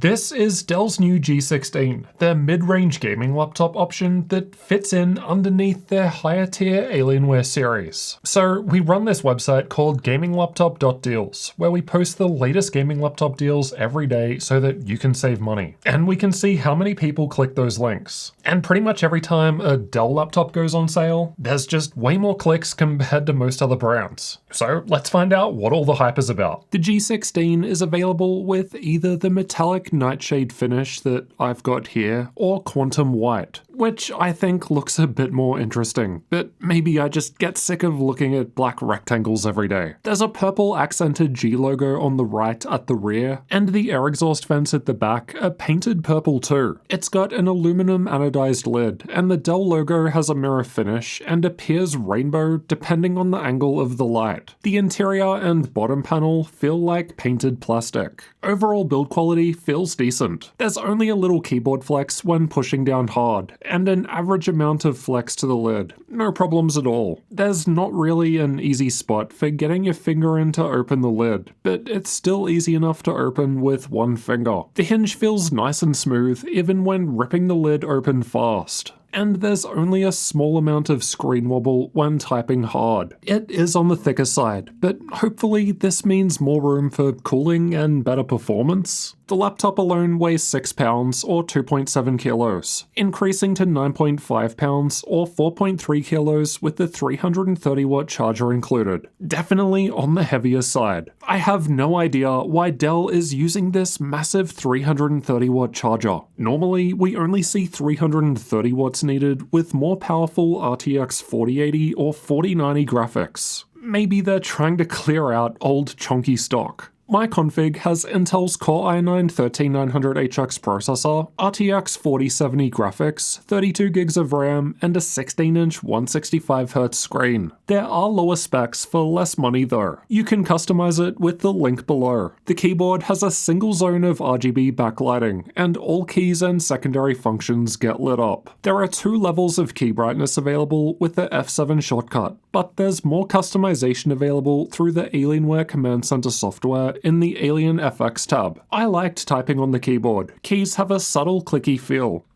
This is Dell's new G16, their mid-range gaming laptop option that fits in underneath their higher tier Alienware series. So we run this website called gaminglaptop.deals, where we post the latest gaming laptop deals every day so that you can save money. And we can see how many people click those links. And pretty much every time a Dell laptop goes on sale, there's just way more clicks compared to most other brands. So let's find out what all the hype is about. The G16 is available with either the metallic nightshade finish that I've got here, or quantum white, which I think looks a bit more interesting, but maybe I just get sick of looking at black rectangles every day. There's a purple accented G logo on the right at the rear, and the air exhaust vents at the back are painted purple too. It's got an aluminum anodized lid, and the Dell logo has a mirror finish and appears rainbow depending on the angle of the light. The interior and bottom panel feel like painted plastic. Overall build quality feels decent. There's only a little keyboard flex when pushing down hard, and an average amount of flex to the lid. No problems at all. There's not really an easy spot for getting your finger in to open the lid, but it's still easy enough to open with one finger. The hinge feels nice and smooth even when ripping the lid open fast. And there's only a small amount of screen wobble when typing hard. It is on the thicker side, but hopefully this means more room for cooling and better performance. The laptop alone weighs 6 pounds or 2.7 kilos, increasing to 9.5 pounds or 4.3 kilos with the 330 watt charger included. Definitely on the heavier side. I have no idea why Dell is using this massive 330 watt charger. Normally, we only see 330 watts needed with more powerful RTX 4080 or 4090 graphics. Maybe they're trying to clear out old chunky stock. My config has Intel's Core i9-13900HX processor, RTX 4070 graphics, 32 gigs of RAM, and a 16-inch 165Hz screen. There are lower specs for less money though. You can customize it with the link below. The keyboard has a single zone of RGB backlighting, and all keys and secondary functions get lit up. There are 2 levels of key brightness available with the F7 shortcut, but there's more customization available through the Alienware Command Center software in the Alien FX tab. I liked typing on the keyboard. Keys have a subtle clicky feel.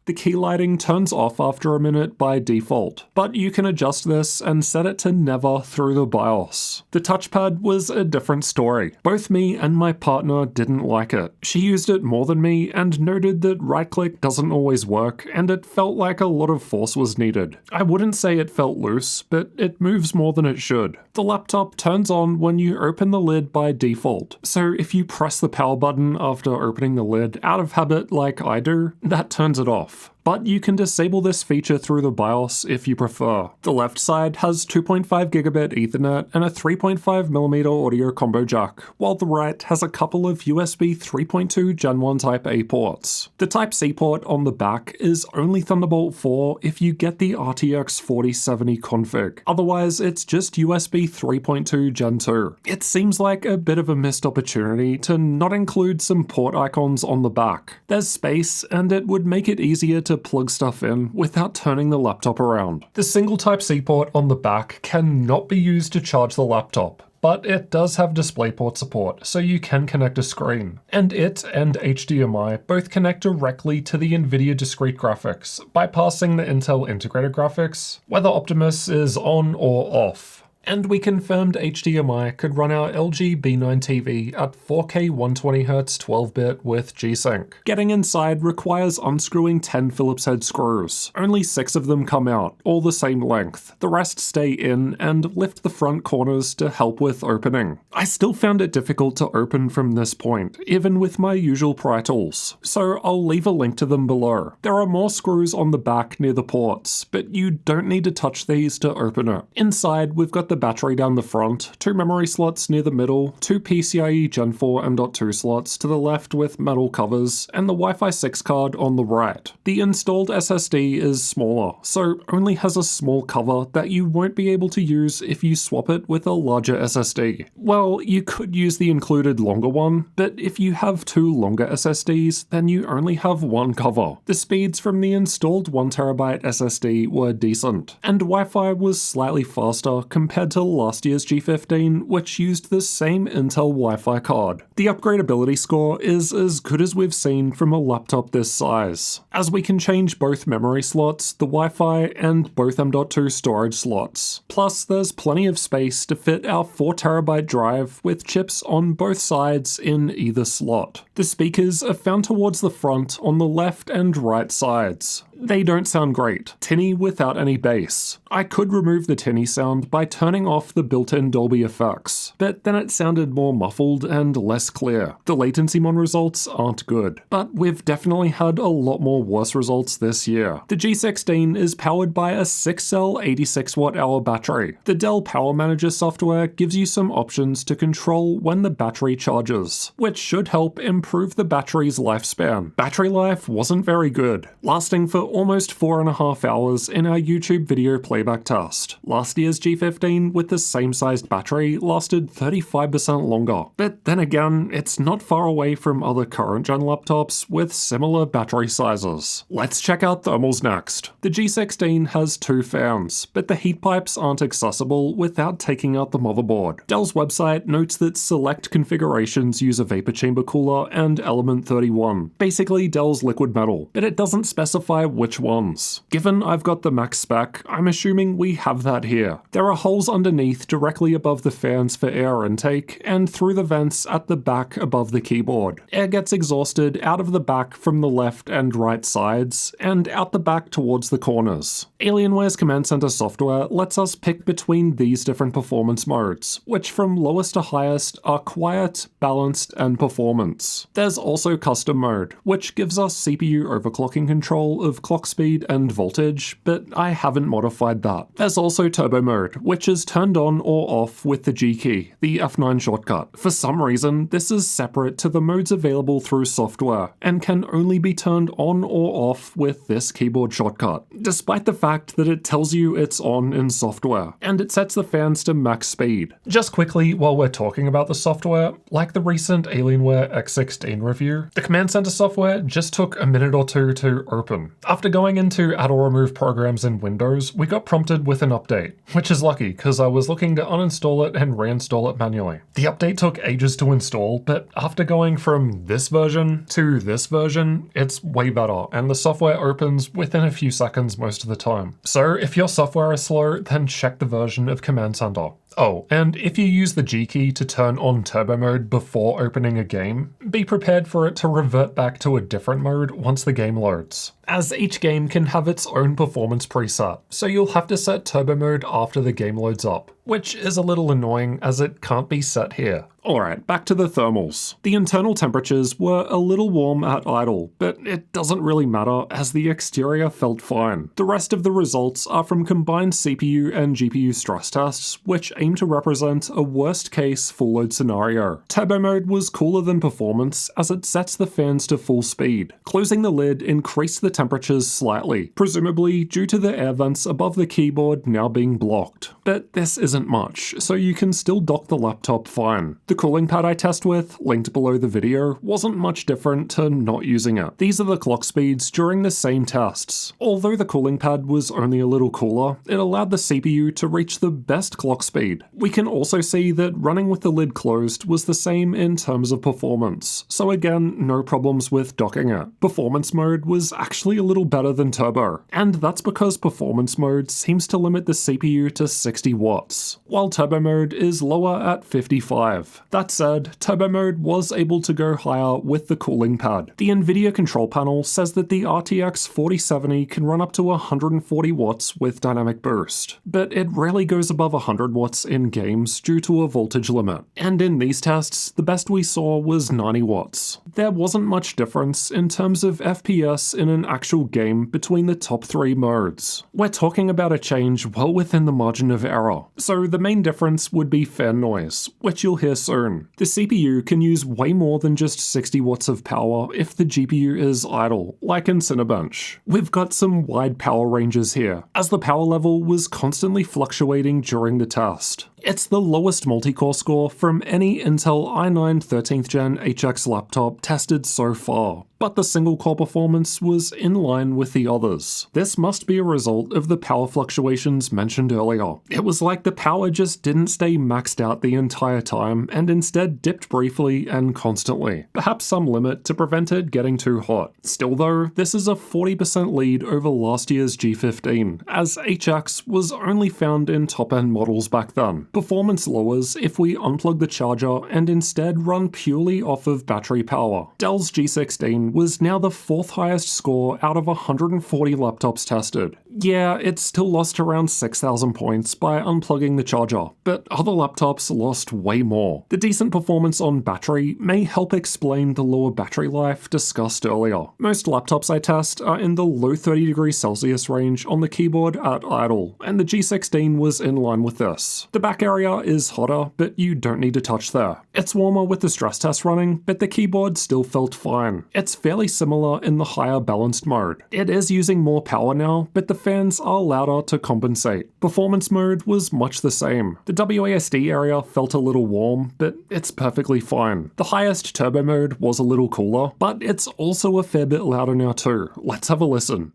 The key lighting turns off after a minute by default, but you can adjust this and set it to never through the BIOS. The touchpad was a different story. Both me and my partner didn't like it. She used it more than me and noted that right-click doesn't always work and it felt like a lot of force was needed. I wouldn't say it felt loose, but it moves more than it should. The laptop turns on when you open the lid by default, so if you press the power button after opening the lid out of habit like I do, that turns it off. But you can disable this feature through the BIOS if you prefer. The left side has 2.5 gigabit Ethernet and a 3.5mm audio combo jack, while the right has a couple of USB 3.2 Gen 1 Type A ports. The Type C port on the back is only Thunderbolt 4 if you get the RTX 4070 config. Otherwise, it's just USB 3.2 Gen 2. It seems like a bit of a missed opportunity to not include some port icons on the back. There's space, and it would make it easier to plug stuff in without turning the laptop around. The single Type-C port on the back cannot be used to charge the laptop, but it does have DisplayPort support, so you can connect a screen. And it and HDMI both connect directly to the NVIDIA discrete graphics, bypassing the Intel integrated graphics, whether Optimus is on or off. And we confirmed HDMI could run our LG B9 TV at 4K 120Hz 12-bit with G-Sync. Getting inside requires unscrewing 10 Phillips head screws. Only 6 of them come out, all the same length. The rest stay in and lift the front corners to help with opening. I still found it difficult to open from this point, even with my usual pry tools, so I'll leave a link to them below. There are more screws on the back near the ports, but you don't need to touch these to open it. Inside, we've got the battery down the front, 2 memory slots near the middle, 2 PCIe Gen 4 M.2 slots to the left with metal covers, and the Wi-Fi 6 card on the right. The installed SSD is smaller, so only has a small cover that you won't be able to use if you swap it with a larger SSD. Well, you could use the included longer one, but if you have 2 longer SSDs, then you only have 1 cover. The speeds from the installed 1TB SSD were decent, and Wi-Fi was slightly faster compared compared to last year's G15, which used the same Intel Wi-Fi card. The upgradability score is as good as we've seen from a laptop this size, as we can change both memory slots, the Wi-Fi, and both M.2 storage slots. Plus, there's plenty of space to fit our 4TB drive with chips on both sides in either slot. The speakers are found towards the front on the left and right sides. They don't sound great, tinny without any bass. I could remove the tinny sound by turning off the built-in Dolby effects, but then it sounded more muffled and less clear. The latency mon results aren't good, but we've definitely had a lot more worse results this year. The G16 is powered by a 6-cell 86Wh battery. The Dell Power Manager software gives you some options to control when the battery charges, which should help improve the battery's lifespan. Battery life wasn't very good, lasting for almost 4.5 hours in our YouTube video playback test. Last year's G15 with the same sized battery lasted 35% longer. But then again, it's not far away from other current gen laptops with similar battery sizes. Let's check out thermals next. The G16 has 2 fans, but the heat pipes aren't accessible without taking out the motherboard. Dell's website notes that select configurations use a vapor chamber cooler and element 31, basically Dell's liquid metal, but it doesn't specify which ones. Given I've got the max spec, I'm assuming we have that here. There are holes underneath directly above the fans for air intake, and through the vents at the back above the keyboard. Air gets exhausted out of the back from the left and right sides, and out the back towards the corners. Alienware's Command Center software lets us pick between these different performance modes, which from lowest to highest are quiet, balanced, and performance. There's also custom mode, which gives us CPU overclocking control of clock speed and voltage, but I haven't modified that. There's also turbo mode, which is turned on or off with the G key, the F9 shortcut. For some reason, this is separate to the modes available through software, and can only be turned on or off with this keyboard shortcut, despite the fact that it tells you it's on in software, and it sets the fans to max speed. Just quickly, while we're talking about the software, like the recent Alienware X16 review, the Command Center software just took a minute or two to open. After going into add or remove programs in Windows, we got prompted with an update, which is lucky because I was looking to uninstall it and reinstall it manually. The update took ages to install, but after going from this version to this version, it's way better, and the software opens within a few seconds most of the time. So if your software is slow, then check the version of Command Center. Oh, and if you use the G key to turn on turbo mode before opening a game, be prepared for it to revert back to a different mode once the game loads, as each game can have its own performance preset, so you'll have to set turbo mode after the game loads up, which is a little annoying as it can't be set here. Alright, back to the thermals. The internal temperatures were a little warm at idle, but it doesn't really matter as the exterior felt fine. The rest of the results are from combined CPU and GPU stress tests, which aim to represent a worst-case full-load scenario. Turbo mode was cooler than performance as it sets the fans to full speed. Closing the lid increased the temperatures slightly, presumably due to the air vents above the keyboard now being blocked. But this isn't much, so you can still dock the laptop fine. The cooling pad I test with, linked below the video, wasn't much different to not using it. These are the clock speeds during the same tests. Although the cooling pad was only a little cooler, it allowed the CPU to reach the best clock speed. We can also see that running with the lid closed was the same in terms of performance, so again, no problems with docking it. Performance mode was actually a little better than turbo, and that's because performance mode seems to limit the CPU to 60 watts, while turbo mode is lower at 55. That said, turbo mode was able to go higher with the cooling pad. The NVIDIA control panel says that the RTX 4070 can run up to 140 watts with dynamic boost, but it rarely goes above 100 watts in games due to a voltage limit. And in these tests, the best we saw was 90 watts. There wasn't much difference in terms of FPS in an actual game between the top 3 modes. We're talking about a change well within the margin of error. So the main difference would be fan noise, which you'll hear soon. The CPU can use way more than just 60 watts of power if the GPU is idle, like in Cinebench. We've got some wide power ranges here, as the power level was constantly fluctuating during the test. It's the lowest multi-core score from any Intel i9 13th Gen HX laptop tested so far, but the single-core performance was in line with the others. This must be a result of the power fluctuations mentioned earlier. It was like the power just didn't stay maxed out the entire time and instead dipped briefly and constantly. Perhaps some limit to prevent it getting too hot. Still though, this is a 40% lead over last year's G15, as HX was only found in top-end models back then. Performance lowers if we unplug the charger and instead run purely off of battery power. Dell's G16 was now the 4th highest score out of 140 laptops tested. Yeah, it still lost around 6,000 points by unplugging the charger, but other laptops lost way more. The decent performance on battery may help explain the lower battery life discussed earlier. Most laptops I test are in the low 30 degrees Celsius range on the keyboard at idle, and the G16 was in line with this. The back area is hotter, but you don't need to touch there. It's warmer with the stress test running, but the keyboard still felt fine. It's fairly similar in the higher balanced mode. It is using more power now, but the fans are louder to compensate. Performance mode was much the same. The WASD area felt a little warm, but it's perfectly fine. The highest turbo mode was a little cooler, but it's also a fair bit louder now too. Let's have a listen.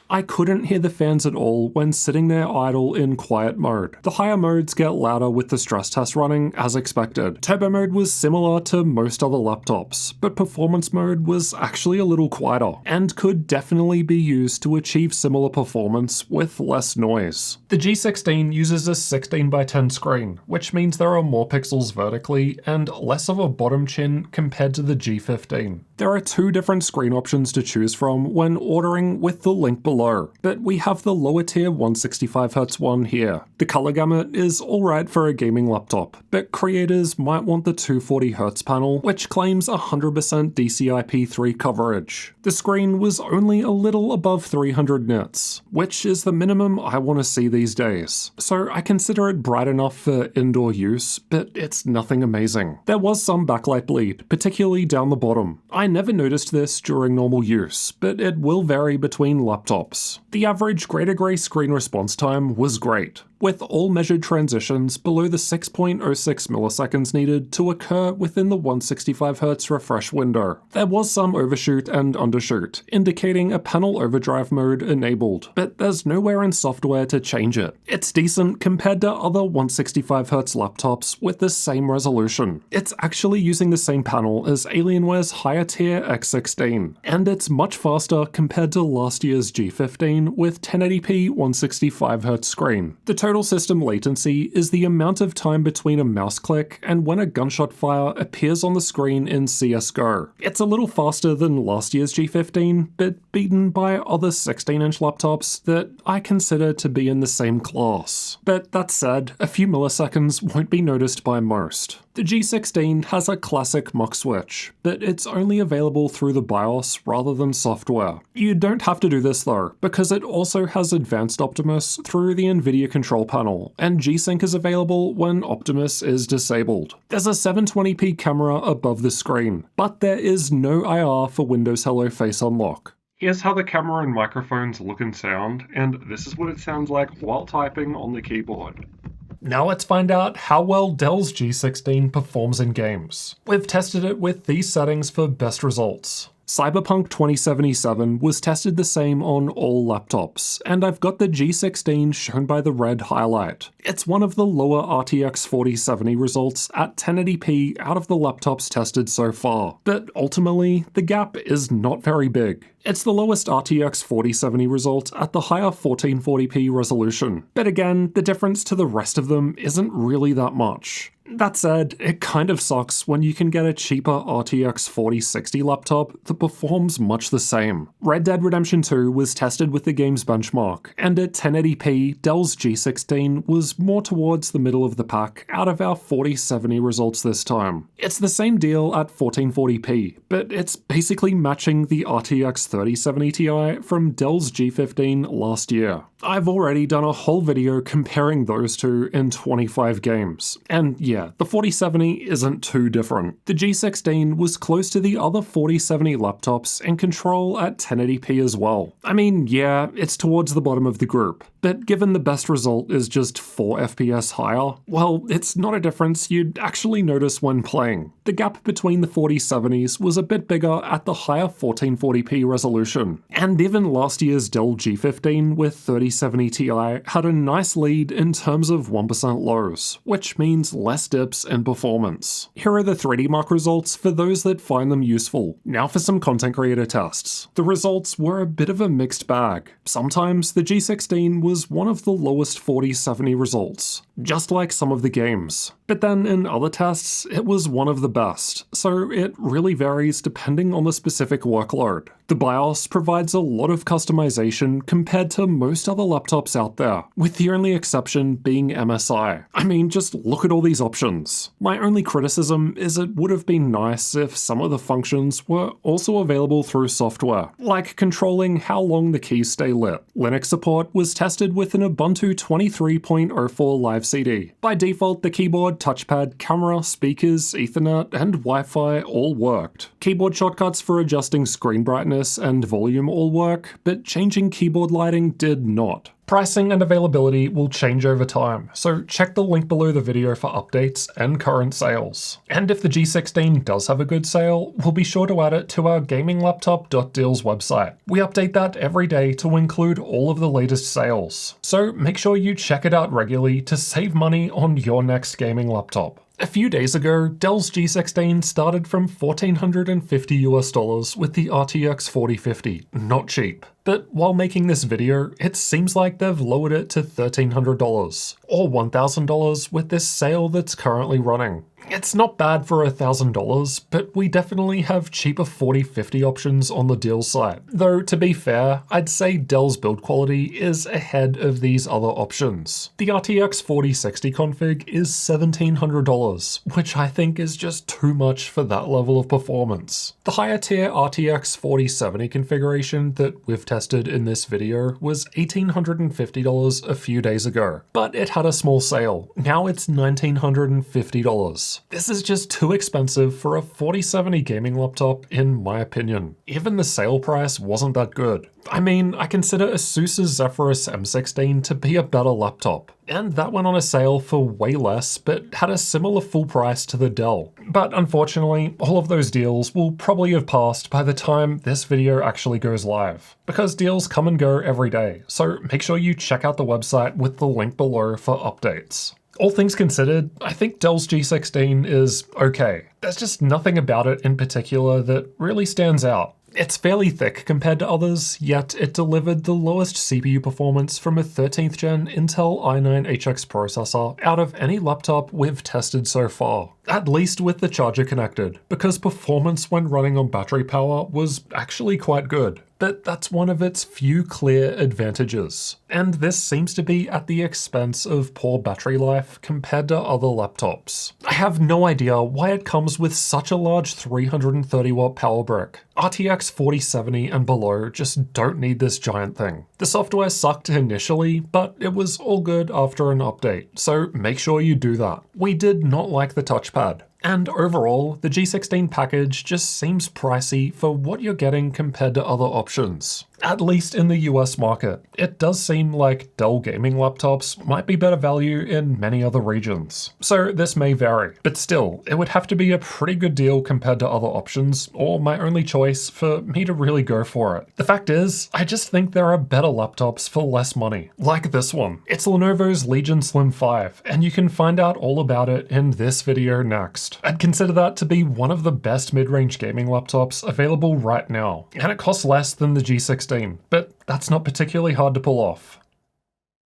I couldn't hear the fans at all when sitting there idle in quiet mode. The higher modes get louder with the stress test running, as expected. Turbo mode was similar to most other laptops, but performance mode was actually a little quieter, and could definitely be used to achieve similar performance with less noise. The G16 uses a 16x10 screen, which means there are more pixels vertically and less of a bottom chin compared to the G15. There are 2 different screen options to choose from when ordering with the link below, but we have the lower tier 165Hz one here. The color gamut is alright for a gaming laptop, but creators might want the 240Hz panel, which claims 100% DCI-P3 coverage. The screen was only a little above 300 nits, which is the minimum I want to see these days, so I consider it bright enough for indoor use, but it's nothing amazing. There was some backlight bleed, particularly down the bottom. I never noticed this during normal use, but it will vary between laptops. The average greater gray screen response time was great, with all measured transitions below the 6.06 milliseconds needed to occur within the 165Hz refresh window. There was some overshoot and undershoot, indicating a panel overdrive mode enabled, but there's nowhere in software to change it. It's decent compared to other 165Hz laptops with the same resolution. It's actually using the same panel as Alienware's higher tier X16, and it's much faster compared to last year's G15 with 1080p 165Hz screen. The total system latency is the amount of time between a mouse click and when a gunshot fire appears on the screen in CSGO. It's a little faster than last year's G15, but beaten by other 16-inch laptops that I consider to be in the same class. But that said, a few milliseconds won't be noticed by most. The G16 has a classic mux switch, but it's only available through the BIOS rather than software. You don't have to do this though, because it also has Advanced Optimus through the NVIDIA control panel, and G-Sync is available when Optimus is disabled. There's a 720p camera above the screen, but there is no IR for Windows Hello Face Unlock. Here's how the camera and microphones look and sound, and this is what it sounds like while typing on the keyboard. Now let's find out how well Dell's G16 performs in games. We've tested it with these settings for best results. Cyberpunk 2077 was tested the same on all laptops, and I've got the G16 shown by the red highlight. It's one of the lower RTX 4070 results at 1080p out of the laptops tested so far, but ultimately, the gap is not very big. It's the lowest RTX 4070 result at the higher 1440p resolution, but again, the difference to the rest of them isn't really that much. That said, it kind of sucks when you can get a cheaper RTX 4060 laptop that performs much the same. Red Dead Redemption 2 was tested with the game's benchmark, and at 1080p, Dell's G16 was more towards the middle of the pack out of our 4070 results this time. It's the same deal at 1440p, but it's basically matching the RTX 3070 Ti from Dell's G15 last year. I've already done a whole video comparing those two in 25 games, and yeah, the 4070 isn't too different. The G16 was close to the other 4070 laptops in control at 1080p as well. I mean, yeah, it's towards the bottom of the group, but given the best result is just 4 FPS higher, well, it's not a difference you'd actually notice when playing. The gap between the 4070s was a bit bigger at the higher 1440p resolution, and even last year's Dell G15 with 3070 Ti had a nice lead in terms of 1% lows, which means less dips in performance. Here are the 3D Mark results for those that find them useful. Now for some content creator tests. The results were a bit of a mixed bag. Sometimes the G16 was one of the lowest 4070 results, just like some of the games. But then in other tests, it was one of the best, so it really varies depending on the specific workload. The BIOS provides a lot of customization compared to most other laptops out there, with the only exception being MSI. I mean, just look at all these options. My only criticism is it would have been nice if some of the functions were also available through software, like controlling how long the keys stay lit. Linux support was tested with an Ubuntu 23.04 Live CD. By default, the keyboard, touchpad, camera, speakers, Ethernet, and Wi-Fi all worked. Keyboard shortcuts for adjusting screen brightness and volume all work, but changing keyboard lighting did not. Pricing and availability will change over time, so check the link below the video for updates and current sales. And if the G16 does have a good sale, we'll be sure to add it to our gaminglaptop.deals website. We update that every day to include all of the latest sales, so make sure you check it out regularly to save money on your next gaming laptop. A few days ago, Dell's G16 started from $1,450 with the RTX 4050, not cheap. But while making this video, it seems like they've lowered it to $1,300, or $1,000 with this sale that's currently running. It's not bad for $1,000, but we definitely have cheaper 4050 options on the deal site. Though to be fair, I'd say Dell's build quality is ahead of these other options. The RTX 4060 config is $1,700, which I think is just too much for that level of performance. The higher tier RTX 4070 configuration that we've tested in this video was $1,850 a few days ago, but it had a small sale. Now it's $1,950. This is just too expensive for a 4070 gaming laptop in my opinion. Even the sale price wasn't that good. I mean, I consider ASUS's Zephyrus M16 to be a better laptop, and that went on a sale for way less but had a similar full price to the Dell. But unfortunately, all of those deals will probably have passed by the time this video actually goes live, because deals come and go every day, so make sure you check out the website with the link below for updates. All things considered, I think Dell's G16 is okay. There's just nothing about it in particular that really stands out. It's fairly thick compared to others, yet it delivered the lowest CPU performance from a 13th gen Intel i9-HX processor out of any laptop we've tested so far. At least with the charger connected, because performance when running on battery power was actually quite good. But that's one of its few clear advantages. And this seems to be at the expense of poor battery life compared to other laptops. I have no idea why it comes with such a large 330 watt power brick. RTX 4070 and below just don't need this giant thing. The software sucked initially, but it was all good after an update, so make sure you do that. We did not like the touchpad. And overall, the G16 package just seems pricey for what you're getting compared to other options. At least in the US market. It does seem like Dell gaming laptops might be better value in many other regions. So this may vary, but still, it would have to be a pretty good deal compared to other options, or my only choice for me to really go for it. The fact is, I just think there are better laptops for less money. Like this one. It's Lenovo's Legion Slim 5, and you can find out all about it in this video next. I'd consider that to be one of the best mid-range gaming laptops available right now, and it costs less than the G16, but that's not particularly hard to pull off.